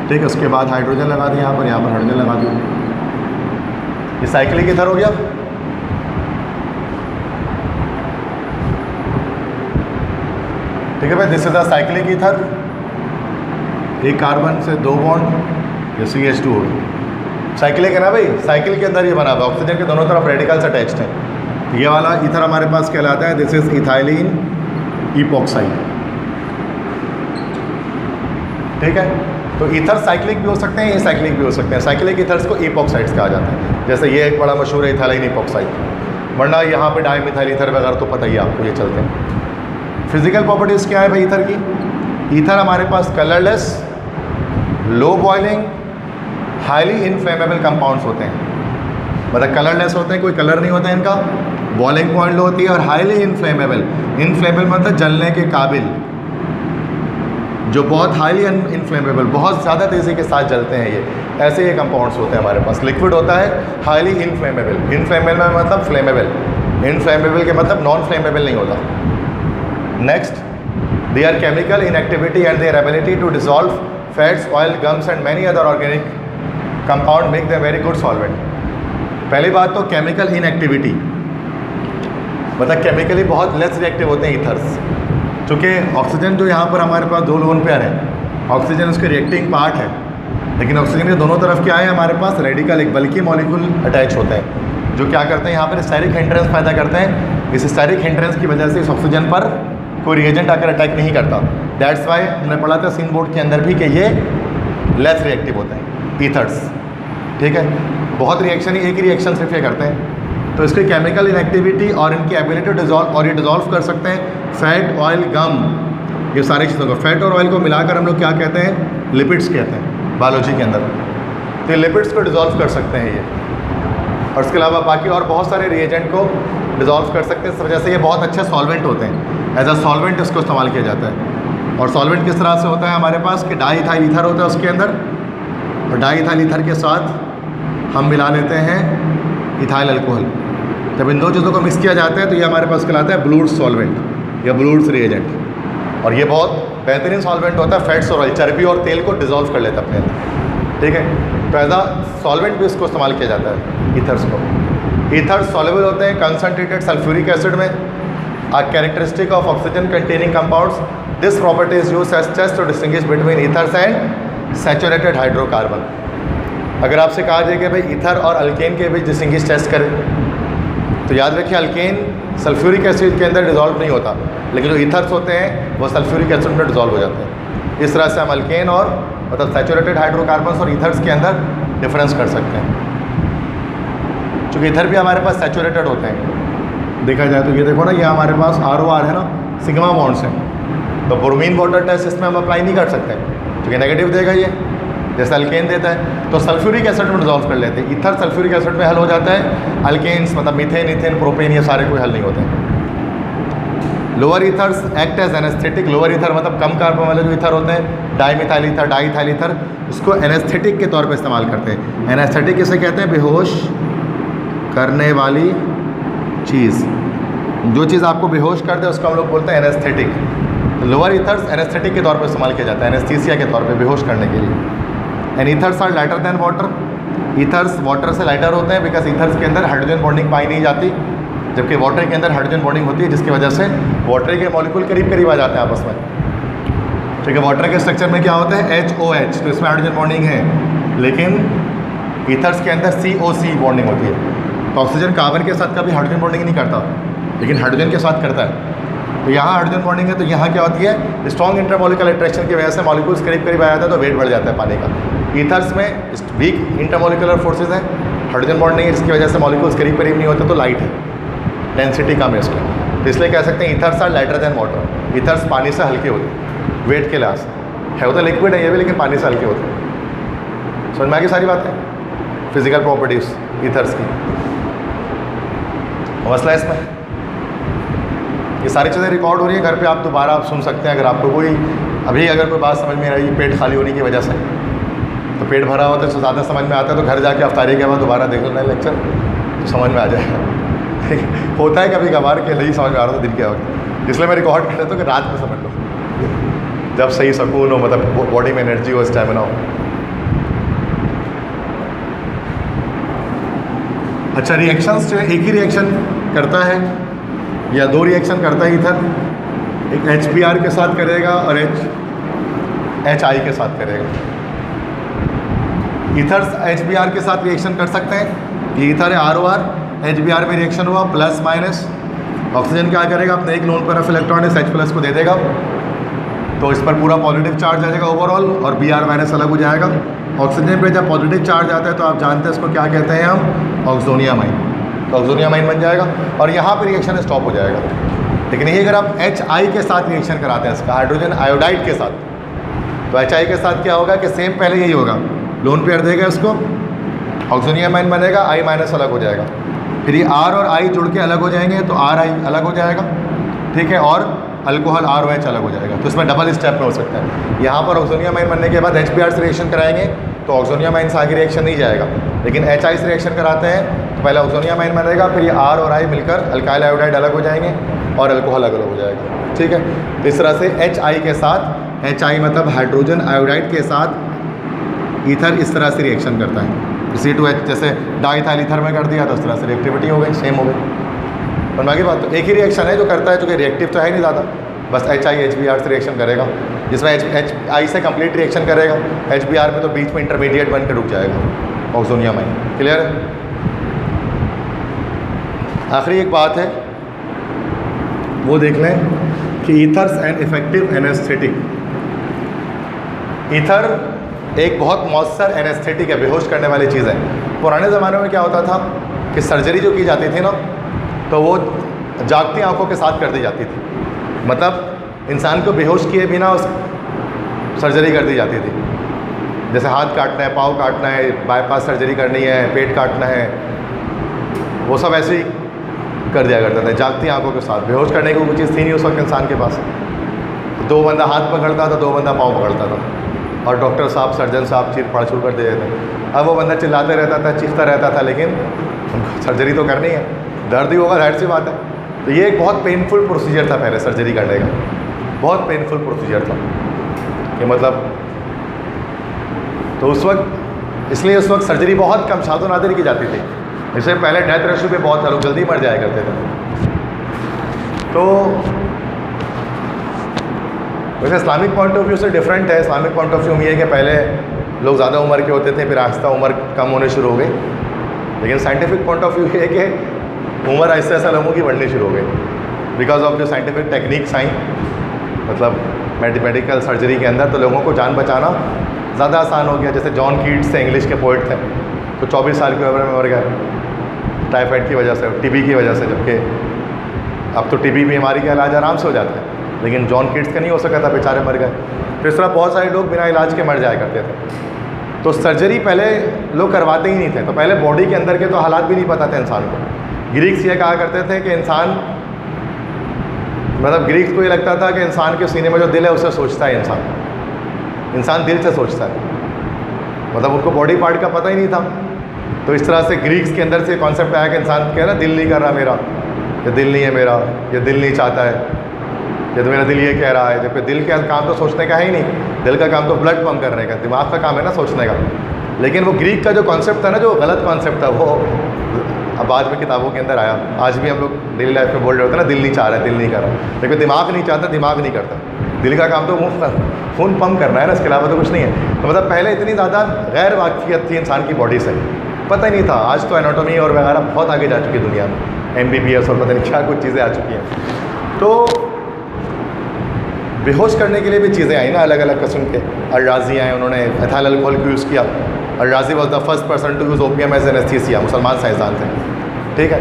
Speaker 1: ठीक है, उसके बाद हाइड्रोजन लगा दिया यहाँ पर हाइड्रोजन लगा दिया, ये साइक्लिक ईथर हो गया। ठीक है भाई, this is the cyclic ether. एक कार्बन से 2 बॉन्ड, ये CH2 हो गया। साइक्लिक है ना भाई, साइकिल के अंदर ये बना हुआ है, ऑक्सीजन के दोनों तरफ रेडिकल्स अटैच्ड हैं, ये वाला ईथर हमारे पास कहलाता है, दिस इज इथाइलिन इपॉक्साइड। ठीक है, तो ईथर साइक्लिक भी हो सकते हैं, ये साइक्लिक भी हो सकते हैं। साइक्लिक ईथर्स को इपॉक्साइड्स कहा जाता है, जैसे ये एक बड़ा मशहूर है इथाइलिन इपॉक्साइड। वरना यहाँ पे डाईमिथाइल ईथर वगैरह तो पता ही है आपको, ये चलते हैं। फिजिकल प्रॉपर्टीज़ क्या है भाई ईथर की? ईथर हमारे पास colourless, low boiling, highly inflammable compounds होते हैं। मतलब कलरलेस होते हैं, कोई कलर नहीं होता है इनका, बॉइलिंग पॉइंट लो होती है, और हाईली इनफ्लेमेबल। इनफ्लेमेबल मतलब जलने के काबिल, जो बहुत हाईली इनफ्लेमेबल, बहुत ज़्यादा तेज़ी के साथ जलते हैं, ये ऐसे ये कंपाउंड्स होते हैं हमारे पास। लिक्विड होता है हाईली इनफ्लेमेबल, इनफ्लेमेबल मतलब फ्लेमेबल, इनफ्लेमेबल के मतलब नॉन फ्लेमेबल नहीं होता। Next, they are chemical inactivity and their ability to dissolve fats, oil, gums and many other organic compound make them very good solvent. पहली बात तो केमिकल इनएक्टिविटी, मतलब chemically बहुत लेस रिएक्टिव होते हैं ईथर्स। चूँकि ऑक्सीजन जो यहाँ पर हमारे पास दो लोन पेयर है, ऑक्सीजन उसके रिएक्टिंग पार्ट है, लेकिन ऑक्सीजन के दोनों तरफ क्या है हमारे पास? रेडिकल, एक बल्कि मॉलिक्यूल अटैच होते हैं, जो क्या करते हैं यहाँ पर स्टेरिक हिंड्रेंस पैदा करते हैं। इस स्टेरिक हिंड्रेंस की वजह से इस ऑक्सीजन पर कोई रिएजेंट आकर अटैक नहीं करता। दैट्स वाई हमने पढ़ा था सीन बोर्ड के अंदर भी कि ये लेस रिएक्टिव होते हैं ईथर्स। ठीक है, बहुत रिएक्शन ही एक ही रिएक्शन सिर्फ ये करते हैं। तो इसकी केमिकल इनएक्टिविटी और इनकी एबिलिटी टू डिजॉल्व, और ये डिजॉल्व कर सकते हैं फैट, ऑयल, गम, ये सारी चीज़ों को। फैट और ऑयल को मिलाकर हम लोग क्या कहते हैं? लिपिड्स कहते हैं बायोलॉजी के अंदर। तो ये लिपिड्स को डिजॉल्व कर सकते हैं ये, और इसके अलावा बाकी और बहुत सारे रिएजेंट को डिजॉल्व कर सकते हैं। इस वजह से ये बहुत अच्छे सॉल्वेंट होते हैं, एज अ सॉल्वेंट इसको इस्तेमाल किया जाता है। और सॉल्वेंट किस तरह से होता है हमारे पास कि डाईइथाइल ईथर होता है उसके अंदर, और डाईइथाइल ईथर के साथ हम मिला लेते हैं इथाइल अल्कोहल। जब इन दो चीज़ों को मिक्स किया जाता है तो ये हमारे पास कहलाता है ब्लूड्स सॉल्वेंट या ब्लूड्स रिएजेंट। और ये बहुत बेहतरीन सॉल्वेंट होता है, फैट्स और ऑयल, चर्बी और तेल को डिजॉल्व कर लेता है अपने अंदर। ठीक है, तो एज अ सॉल्वेंट भी इसको इस्तेमाल किया जाता है ईथर्स को। ईथर्स सॉल्युबल होते हैं कंसनट्रेटेड सल्फ्यूरिक एसिड में, a characteristic of oxygen containing compounds. This property is used as test to distinguish between ethers and saturated hydrocarbon. अगर आपसे कहा जाए कि भाई ईथर और अल्केन के बीच डिस्टिंग्विश टेस्ट करें, तो याद रखिए अल्केन सल्फ्यूरिक एसिड के अंदर डिजॉल्व नहीं होता, लेकिन जो ईथर्स होते हैं वो सल्फ्यूरिक एसिड में डिजॉल्व हो जाते हैं। इस तरह से हम अल्केन और मतलब सैचुरेटेड हाइड्रोकार्बन्स और ईथर्स के अंदर डिफरेंस कर सकते हैं। चूँकि ईथर भी हमारे पास सैचुरेटेड होते हैं, देखा जाए तो ये देखो ना, ये हमारे पास ROR है ना, सिग्मा बॉन्ड्स हैं। तो ब्रोमीन वाटर टेस्ट इसमें हम अप्लाई नहीं कर सकते क्योंकि नेगेटिव देगा ये, जैसे अल्केन देता है। तो सल्फ्यूरिक एसिड में डिजॉल्व कर लेते हैं। ईथर सल्फ्यूरिक एसिड में हल हो जाता है, अल्केन्स मतलब मीथेन, इथेन, प्रोपेन, ये सारे कोई हल नहीं होते हैं। Lower ethers act as anaesthetic. Lower ether मतलब कम कार्बन वाले जो ईथर होते हैं, डाईमिथाइल ईथर, डाईइथाइल ईथर, उसको एनेस्थेटिक के तौर पे इस्तेमाल करते हैं। एनेस्थेटिक किसे कहते हैं? बेहोश करने वाली चीज़, जो चीज़ आपको बेहोश कर दे उसको हम लोग बोलते हैं एनेस्थेटिक। लोअर ईथर्स एनेस्थेटिक के तौर पे इस्तेमाल किया जाता है, एनेस्थीसिया के तौर पे, बेहोश करने के लिए। And ethers are lighter than water. Ethers water से लाइटर होते हैं बिकॉज ईथर्स के अंदर हाइड्रोजन बॉन्डिंग पाई नहीं जाती, जबकि वाटर के अंदर हाइड्रोजन बॉन्डिंग होती है, जिसकी वजह से वाटर के मॉलिक्यूल करीब करीब आ जाते हैं आपस में। ठीक है, वाटर के स्ट्रक्चर में क्या होता है? HOH, तो इसमें हाइड्रोजन बॉन्डिंग है, लेकिन ईथर्स के अंदर COC बॉन्डिंग होती है। तो ऑक्सीजन कार्बन के साथ कभी हाइड्रोजन बॉन्डिंग नहीं करता, लेकिन हाइड्रोजन के साथ करता है। तो यहाँ हाइड्रोजन बॉन्डिंग है, तो यहाँ क्या होती है? स्ट्रॉन्ग इंटरमोलिकुलर अट्रैक्शन की वजह से मॉलिक्यूल्स करीब करीब आ जाता है, तो वेट बढ़ जाता है पानी का। ईथर्स में वीक इंटरमोलिकुलर फोर्सेज हैं, हाइड्रोजन बॉन्ड नहीं है, जिसकी वजह से मॉलिक्यूल्स करीब करीब नहीं होते, तो लाइट है, डेंसिटी कम है उसकी। तो इसलिए कह सकते हैं ethers are lighter than water. Ethers पानी से हल्के होते हैं वेट के लिहाज से, है वो तो लिक्विड है ये भी, लेकिन पानी से हल्के होते हैं। समझ में आ गई सारी बातें? फिजिकल प्रॉपर्टीज़ ईथर्स की। मसला इसमें ये सारी चीज़ें रिकॉर्ड हो रही है, घर पे आप दोबारा आप सुन सकते हैं। अगर आपको कोई अभी अगर कोई बात समझ में आ रही है पेट खाली होने की वजह से, तो पेट भरा होता है तो ज़्यादा समझ में आता है, तो घर जाके अफ्तारी के बाद दोबारा देख लेना लेक्चर, तो समझ में आ जाएगा। होता है कभी कभार के नहीं समझ में आ रहा था दिन के वक्त, इसलिए मैं रिकॉर्ड कर लेता हूँ कि रात में समझ लो, जब सही सुकून हो, मतलब बॉडी में एनर्जी हो, स्टेमिना हो। अच्छा, रिएक्शंस जो है एक ही रिएक्शन करता है या दो रिएक्शन करता है ईथर, एक HBr के साथ करेगा और HI के साथ करेगा। ईथर्स HBr के साथ रिएक्शन कर सकते हैं, ये ईथर है ROR, HBr में रिएक्शन हुआ प्लस माइनस, ऑक्सीजन क्या करेगा अपने एक लोन पर इलेक्ट्रॉन इस H+ को दे देगा, तो इस पर पूरा पॉजिटिव चार्ज आ जाएगा ओवरऑल और Br- अलग हो जाएगा। ऑक्सीजन पे जब पॉजिटिव चार्ज आता है तो आप जानते हैं इसको क्या कहते हैं हम, ऑक्सोनियामाइन। तो ऑक्सोनियामाइन बन जाएगा और यहाँ पे रिएक्शन स्टॉप हो जाएगा। लेकिन यही अगर आप HI के साथ रिएक्शन कराते हैं इसका, हाइड्रोजन आयोडाइड के साथ, तो HI के साथ क्या होगा कि सेम पहले यही होगा, लोन पेयर देगा इसको, ऑक्सोनियामाइन बनेगा, I- अलग हो जाएगा, फिर ये R और I जुड़ के अलग हो जाएंगे तो RI अलग हो जाएगा, ठीक है, और अल्कोहल ROH अलग हो जाएगा। तो इसमें डबल स्टेप में हो सकता है। यहाँ पर ऑक्सोनियामाइन बनने के बाद HBr से रिएक्शन कराएंगे तो ऑक्सोनियामाइन से आगे रिएक्शन नहीं जाएगा, लेकिन HI से रिएक्शन कराते हैं तो पहले ऑक्सोनियामाइन बनेगा, फिर ये R और I मिलकर अल्काइल आयोडाइड अलग हो जाएंगे और अल्कोहल अलग हो जाएगा, ठीक है। इस तरह से HI के साथ, HI मतलब हाइड्रोजन आयोडाइड के साथ ईथर इस तरह से रिएक्शन करता है। C2H जैसे डाइथाइल ईथर में कर दिया तो इस तरह से रिएक्टिविटी हो गई, सेम हो गई। और बाकी बात तो एक ही रिएक्शन है जो करता है, चूँकि रिएक्टिव तो है नहीं ज़्यादा, बस HI HBr से रिएक्शन करेगा, जिसमें HI से कंप्लीट रिएक्शन करेगा, HBr में तो बीच में इंटरमीडिएट बन के रुक जाएगा ऑक्सोनियामाइन। क्लियर है? आखिरी एक बात है वो देख लें कि ethers and effective anaesthetic. Ether एक बहुत मौसर एनेस्थेटिक है, बेहोश करने वाली चीज़ है। पुराने ज़माने में क्या होता था कि सर्जरी जो की जाती थी ना, तो वो जागती आंखों के साथ कर दी जाती थी, मतलब इंसान को बेहोश किए बिना उस सर्जरी कर दी जाती थी। जैसे हाथ काटना है, पाँव काटना है, बाईपास सर्जरी करनी है, पेट काटना है, वो सब ऐसे ही कर दिया करते थे जागती आंखों के साथ। बेहोश करने की कोई चीज़ थी नहीं उस वक्त इंसान के पास। दो बंदा हाथ पकड़ता था, दो बंदा पाँव पकड़ता था, और डॉक्टर साहब, सर्जन साहब चीर फाड़ कर दे देते थे। अब वो बंदा चिल्लाते रहता था, चीखता रहता था, लेकिन उनको सर्जरी तो करनी है, दर्द ही होगा, जाहिर सी बात है। तो ये एक बहुत पेनफुल प्रोसीजर था पहले सर्जरी करने का, बहुत पेनफुल प्रोसीजर था कि मतलब, तो उस वक्त इसलिए उस वक्त सर्जरी बहुत कम, शादो नादिर की जाती थी। इससे पहले डेथ रेशो पे बहुत लोग जल्दी मर जाया करते थे। तो वैसे इस्लामिक पॉइंट ऑफ व्यू से डिफरेंट है। इस्लामिक पॉइंट ऑफ व्यू में ये है कि पहले लोग ज़्यादा उम्र के होते थे, फिर आहिस्ता उम्र कम होने शुरू हो गई। लेकिन साइंटिफिक पॉइंट ऑफ व्यू ये है कि उम्र ऐसे ऐसा लोगों की बढ़नी शुरू हो गई बिकॉज ऑफ जो साइंटिफिक टेक्निक्स आई, मतलब मेडिकल सर्जरी के अंदर, तो लोगों को जान बचाना ज़्यादा आसान हो गया। जैसे जॉन कीट्स थे, इंग्लिश के पोइट थे, तो 24 साल की उम्र में मर गए टाइफाइड की वजह से, टीबी की वजह से। जबकि अब तो टीबी बीमारी का इलाज आराम से हो जाता है, लेकिन जॉन कीट्स का नहीं हो सका था, बेचारे मर गए। तो इस तरह बहुत सारे लोग बिना इलाज के मर जाया करते थे। तो सर्जरी पहले लोग करवाते ही नहीं थे, तो पहले बॉडी के अंदर के तो हालात भी नहीं पता थे इंसान को। ग्रीक्स ये कहा करते थे कि इंसान, मतलब ग्रीक्स को ये लगता था कि इंसान के सीने में जो दिल है उससे सोचता है इंसान दिल से सोचता है, मतलब उनको बॉडी पार्ट का पता ही नहीं था। तो इस तरह से ग्रीक्स के अंदर से कॉन्सेप्ट आया कि इंसान कह रहा दिल नहीं कर रहा मेरा, ये दिल नहीं है मेरा, ये दिल नहीं चाहता है, ये तो मेरा दिल ये कह रहा है। जबकि दिल का काम तो सोचने का है ही नहीं, दिल का काम तो ब्लड पंप करने का, दिमाग का काम है ना सोचने का। लेकिन वो ग्रीक का जो कॉन्सेप्ट था ना, जो गलत कॉन्सेप्ट था, वो अब बाद में किताबों के अंदर आया। आज भी हम लोग डेली लाइफ में बोल रहे होते हैं ना, दिल नहीं चाह रहा है, दिल नहीं कर रहा, लेकिन दिमाग नहीं चाहता, दिमाग नहीं करता। दिल का काम तो खून पंप करना है ना, इसके अलावा तो कुछ नहीं है। तो मतलब पहले इतनी ज़्यादा गैर वाकिफ़ियत थी इंसान की बॉडी से, पता ही नहीं था। आज तो एनाटॉमी और वगैरह बहुत आगे जा चुकी है दुनिया में, MBBS और पता नहीं क्या कुछ चीज़ें आ चुकी हैं। तो बेहोश करने के लिए भी चीज़ें आई ना, अलग अलग किस्म के। अल-राज़ी आए, उन्होंने एथाइल अल्कोहल को यूज़ किया। Al-Razi was the first person to use opium as anaesthesia, मुसलमान साइंसदान थे, ठीक है।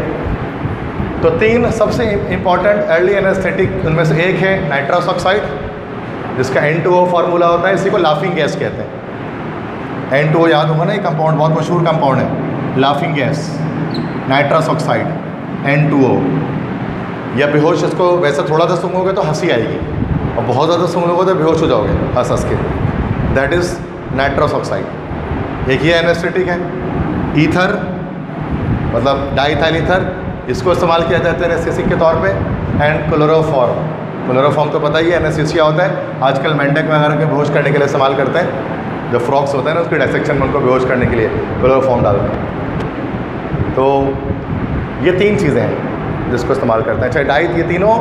Speaker 1: तो 3 सबसे इम्पॉर्टेंट अर्ली एनेस्थेटिक उनमें से एक है नाइट्रस ऑक्साइड, जिसका N2O फार्मूला होता है, इसी को लाफिंग गैस कहते हैं। N2O याद होगा ना, ये कंपाउंड बहुत मशहूर कंपाउंड है, laughing gas, nitrous oxide, N2O। या बेहोश, इसको वैसे थोड़ा सा सूंघोगे तो हंसी आएगी, और बहुत ज़्यादा सूंघ लोगे तो बेहोश हो जाओगे हंस हंस के, दैट इज़ नाइट्रस ऑक्साइड। एक ये एनेस्थेटिक है। ईथर मतलब डाइथाइल ईथर, इसको इस्तेमाल किया जाता है एनेस्थेटिक के तौर पे। एंड क्लोरोफॉर्म, क्लोरोफॉर्म तो पता ही है एनेस्थीसिया होता है। आजकल मेंढक वगैरह के बेहोश करने के लिए इस्तेमाल करते हैं, जो फ्रॉक्स होते हैं ना उसके डायसेक्शन में उनको बेहोश करने के लिए क्लोरोफॉर्म डालते हैं। तो ये 3 चीज़ें हैं जिसको इस्तेमाल करते हैं। चाहे डाइट, ये तीनों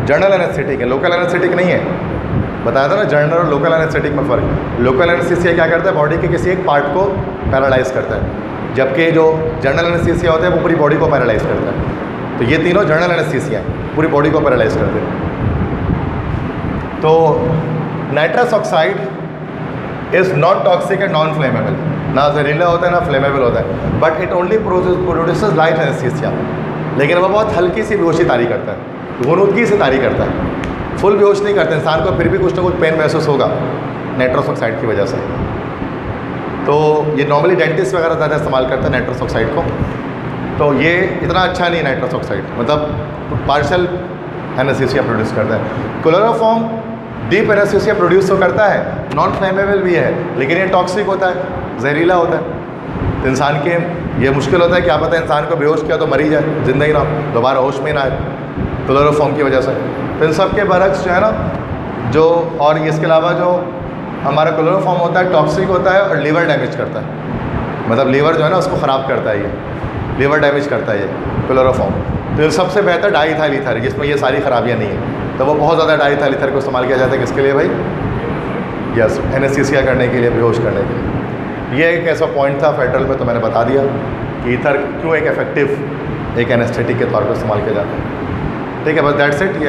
Speaker 1: जनरल एनेस्थेटिक है, लोकल एनेस्थेटिक नहीं है। बताया था ना जनरल और लोकल एनेस्थेटिक में फ़र्क। लोकल एनेस्थीसिया क्या करता है, बॉडी के किसी एक पार्ट को पैरालाइज करता है, जबकि जो जनरल एनेस्थीसिया होता है वो पूरी बॉडी को पैरालाइज करता है। तो ये तीनों जनरल एनेस्थीसिया हैं, पूरी बॉडी को पैरालाइज करते हैं। तो nitrous oxide is not toxic and non flammable, ना जहरीला होता है ना फ्लेमेबल होता है, but it only produces light anaesthesia. लेकिन वह बहुत हल्की सी बेहोशी तारी करता है, गुनूदगी से तारी करता है, फुल बेहोश नहीं करता इंसान को, फिर भी कुछ ना कुछ पेन महसूस होगा नाइट्रस ऑक्साइड की वजह से। तो ये नॉर्मली डेंटिस्ट वगैरह ज़्यादा इस्तेमाल करते हैं नाइट्रस ऑक्साइड को। तो ये इतना अच्छा नहीं है नाइट्रस ऑक्साइड, मतलब पार्शियल एनेस्थीसिया प्रोड्यूस करता है। क्लोरोफॉर्म डीप एनेस्थीसिया प्रोड्यूस तो करता है, नॉन फ्लेमेबल भी है, लेकिन ये टॉक्सिक होता है, जहरीला होता है। तो इंसान के ये मुश्किल होता है, क्या पता है इंसान को बेहोश किया तो मरी जाए, जिंदा ही ना, दोबारा होश में ना आए क्लोरोफॉर्म की वजह से। तो इन सब के बरक्स जो है ना, जो और इसके अलावा जो हमारा क्लोरोफॉर्म होता है टॉक्सिक होता है और लीवर डैमेज करता है, मतलब लीवर जो है ना उसको ख़राब करता है, ये लीवर डैमेज करता है ये क्लोरोफॉर्म। तो सबसे बेहतर डाईइथाइल ईथर है जिसमें ये सारी खराबियाँ नहीं है, तो वो बहुत ज़्यादा डाईइथाइल ईथर को इस्तेमाल किया जाता है। किसके लिए भाई? यस, एनेस्थीसिया करने के लिए, बेहोश करने के लिए। ये एक ऐसा पॉइंट था फेडरल में, तो मैंने बता दिया कि ईथर क्यों एक इफेक्टिव एक एनेस्थेटिक के तौर पर इस्तेमाल किया जाता है। ठीक है, बस दैट्स इट।